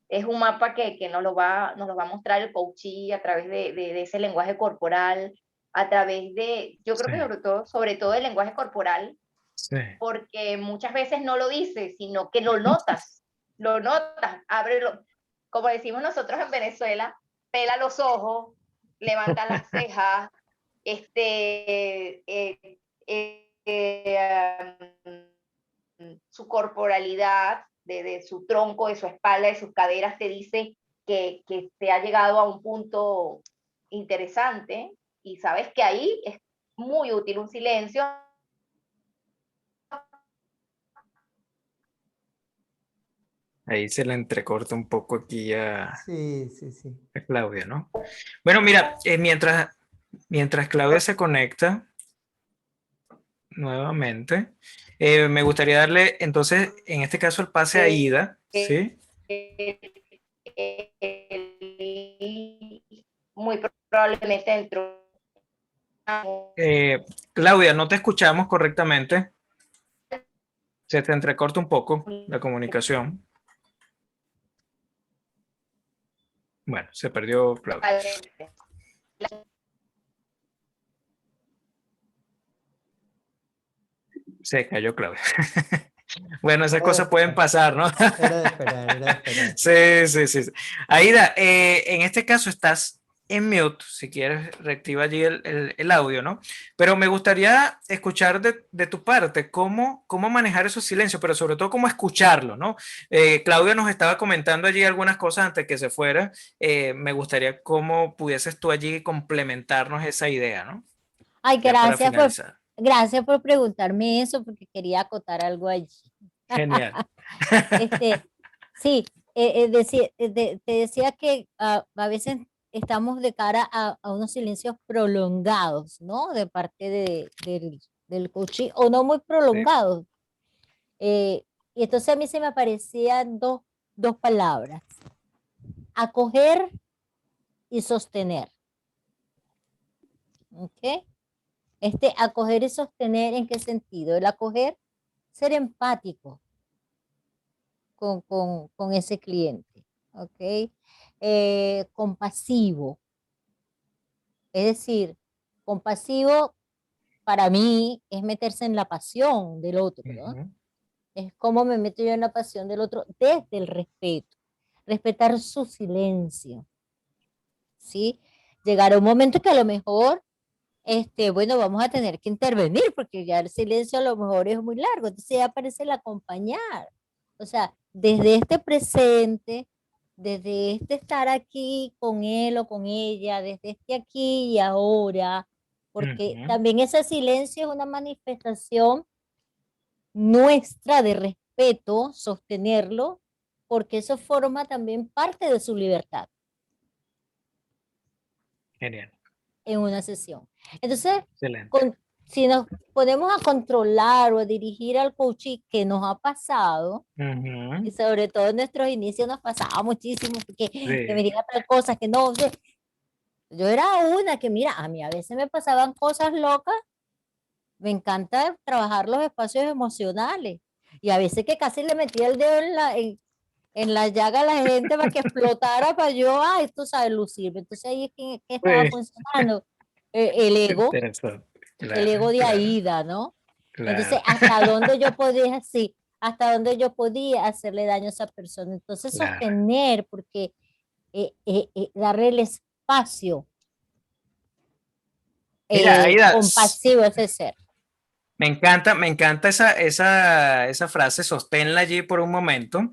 es un mapa que nos lo va a mostrar el coachee a través de ese lenguaje corporal, a través yo creo Sí, que sobre todo el lenguaje corporal, sí. porque muchas veces no lo dices, sino que lo notas, ábrelo, como decimos nosotros en Venezuela, pela los ojos, levanta las cejas, su corporalidad, de su tronco, de su espalda, de sus caderas, te dice que se ha llegado a un punto interesante y sabes que ahí es muy útil un silencio. Ahí se le entrecorta un poco aquí Sí, sí, sí. a Claudia, ¿no? Bueno, mira, mientras Claudia se conecta nuevamente, me gustaría darle entonces, en este caso, el pase a Ida, ¿sí? Muy probablemente dentro. Claudia, no te escuchamos correctamente. Se te entrecorta un poco la comunicación. Bueno, se perdió Claudia. Se cayó Claudia. Bueno, esas cosas pueden pasar, ¿no? Era de esperar, era de esperar. Sí, sí, sí, sí. Aida, en este caso estás en mute, si quieres reactiva allí el audio, ¿no? Pero me gustaría escuchar de tu parte cómo manejar esos silencios, pero sobre todo cómo escucharlo, ¿no? Claudia nos estaba comentando allí algunas cosas antes que se fuera. Me gustaría cómo pudieses tú allí complementarnos esa idea, ¿no? Ay, Ya para finalizar. gracias por preguntarme eso, porque quería acotar algo allí. Genial. Sí, te decía que a veces estamos de cara a unos silencios prolongados, ¿no? De parte del coaching, o no muy Sí. prolongados. Y entonces a mí se me aparecían dos palabras: acoger y sostener. ¿Ok? Acoger y sostener, ¿en qué sentido? El acoger, ser empático con ese cliente, ¿ok? Compasivo, es decir, compasivo para mí es meterse en la pasión del otro, ¿no? Ujú. Es como me meto yo en la pasión del otro desde el respeto, respetar su silencio, ¿sí? Llegará un momento que a lo mejor bueno, vamos a tener que intervenir porque ya el silencio a lo mejor es muy largo, entonces ya aparece el acompañar. O sea, desde este presente, desde este estar aquí con él o con ella, desde este aquí y ahora, porque Ujú. también ese silencio es una manifestación nuestra de respeto, sostenerlo, porque eso forma también parte de su libertad Genial. en una sesión. Entonces, Excelente. si nos ponemos a controlar o a dirigir al coaching que nos ha pasado, y Ujú. sobre todo en nuestros inicios nos pasaba muchísimo, porque que me Sí. diga tal cosa, que no, yo era una que, mira, a mí a veces me pasaban cosas locas, me encanta trabajar los espacios emocionales, y a veces que casi le metía el dedo en la llaga a la gente para que explotara, para yo, esto sabe lucirme. Entonces ahí es que estaba Sí. funcionando el ego, Interesante. el Claro, ego de claro, Aida, ¿no? Entonces, claro. hasta dónde yo podía, sí, hasta dónde yo podía hacerle daño a esa persona. Entonces, Claro. sostener, porque darle el espacio Mira, Aida, compasivo a ese ser. me encanta esa frase, sosténla allí por un momento.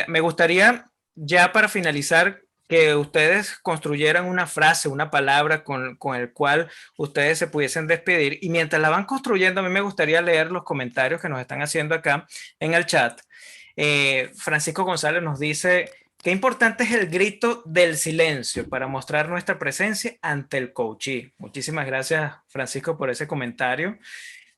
Me gustaría, ya para finalizar, que ustedes construyeran una frase, una palabra con el cual ustedes se pudiesen despedir. Y mientras la van construyendo, a mí me gustaría leer los comentarios que nos están haciendo acá en el chat. Francisco González nos dice: qué importante es el grito del silencio para mostrar nuestra presencia ante el coachee. Muchísimas gracias, Francisco, por ese comentario.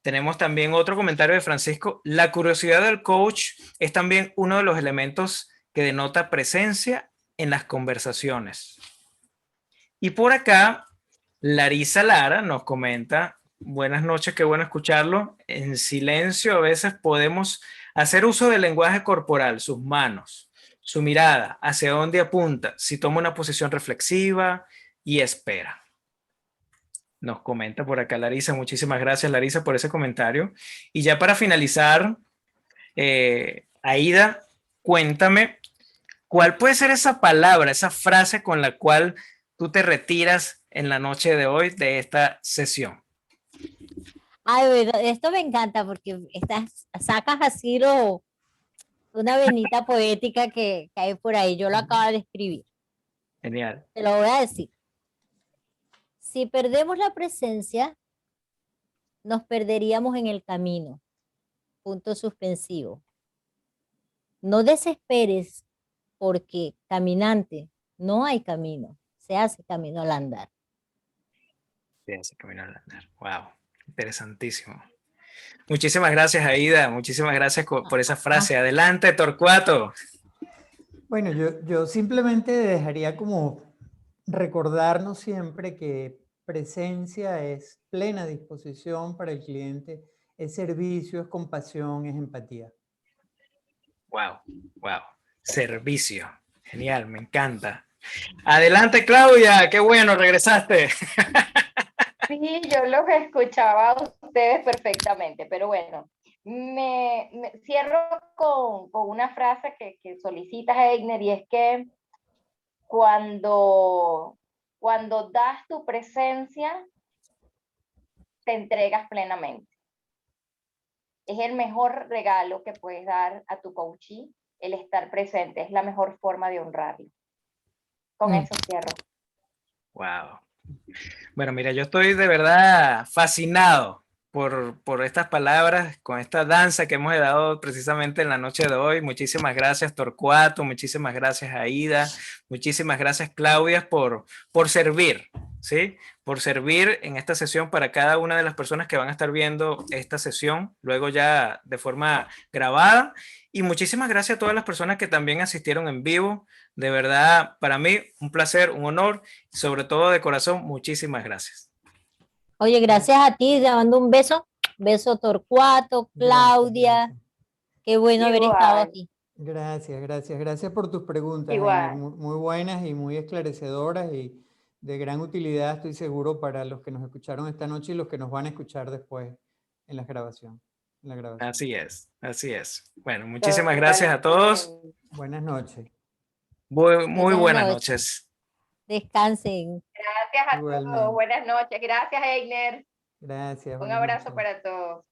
Tenemos también otro comentario de Francisco: la curiosidad del coach es también uno de los elementos que denota presencia en las conversaciones. Y por acá, Larisa Lara nos comenta: buenas noches, qué bueno escucharlo. En silencio a veces podemos hacer uso del lenguaje corporal, sus manos, su mirada, hacia dónde apunta, si toma una posición reflexiva y espera. Nos comenta por acá Larisa. Muchísimas gracias, Larisa, por ese comentario. Y ya para finalizar, Aida, cuéntame, ¿cuál puede ser esa palabra, esa frase con la cual tú te retiras en la noche de hoy de esta sesión? Ay, bueno, esto me encanta porque sacas así una venita poética que hay por ahí. Yo lo acabo de escribir. Genial. Te lo voy a decir. Si perdemos la presencia, nos perderíamos en el camino. Punto suspensivo. No desesperes porque caminante no hay camino. Se hace camino al andar. Se hace camino al andar. Wow, interesantísimo. Muchísimas gracias, Aida. Muchísimas gracias por esa frase. Adelante, Torcuato. Bueno, yo simplemente dejaría como recordarnos siempre que presencia es plena disposición para el cliente, es servicio, es compasión, es empatía. Wow, wow. Servicio. Genial, me encanta. Adelante, Claudia. Qué bueno, regresaste. Sí, yo los escuchaba a ustedes perfectamente, pero bueno, me cierro con una frase que solicitas, Einer, y es que cuando das tu presencia, te entregas plenamente. Es el mejor regalo que puedes dar a tu coachee, el estar presente. Es la mejor forma de honrarlo. Con eso cierro. Wow. Bueno, mira, yo estoy de verdad fascinado por estas palabras, con esta danza que hemos dado precisamente en la noche de hoy. Muchísimas gracias, Torcuato, muchísimas gracias, Aida, muchísimas gracias, Claudia, por servir, ¿sí? Por servir en esta sesión para cada una de las personas que van a estar viendo esta sesión, luego ya de forma grabada. Y muchísimas gracias a todas las personas que también asistieron en vivo. De verdad, para mí, un placer, un honor, y sobre todo de corazón, muchísimas gracias. Oye, gracias a ti, te mando un beso. Beso Torcuato, Claudia. Gracias. Qué bueno haber estado aquí. Gracias por tus preguntas, Igual. Einer, muy buenas y muy esclarecedoras y de gran utilidad, estoy seguro, para los que nos escucharon esta noche y los que nos van a escuchar después en la grabación. Así es, así es. Bueno, muchísimas gracias a todos. Buenas noches. Muy buenas noches. Descansen. Gracias a todos. Buenas noches. Gracias, Einer. Gracias. Un abrazo para todos.